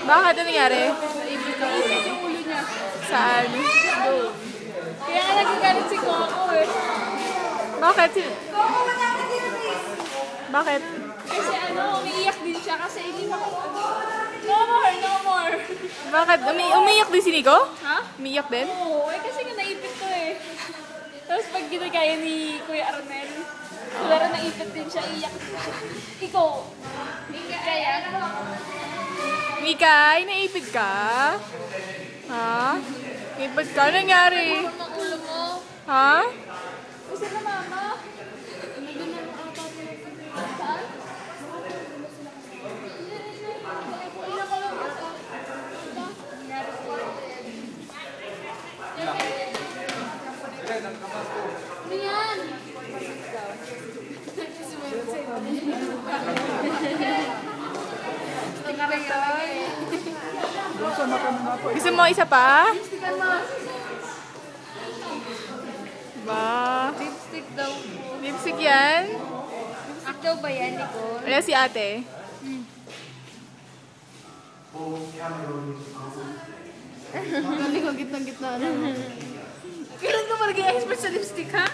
Bakit? Ano nangyari? Naipit yung ulo niya. Saan? Doon. Kaya nga nagagalit si Coco eh. Bakit? Bakit? Kasi umiiyak din siya kasi hindi mo no more, no more. Bakit? Umiyak din si Nico? Ha? Umiyak din? Oo, kasi nga naipit ko eh. Tapos pag ginagaya ni Kuya Arnel, wala naipit din siya, iyak din siya. Ikaw, kaya? Mikay, naipid ka? Ha? Naipid ka? Ano nangyari? Ang ulo mo. Ha? Gusto na mama? Saan? Ano yan? Gusto mo isa pa? Lipstick mo. Ba? Lipstick daw po. Lipstick yan? Lipstick daw ba yan, Nicole? Wala si ate. Hindi ko gitna-gitna na. Kailan ka malagay expert sa lipstick, ha?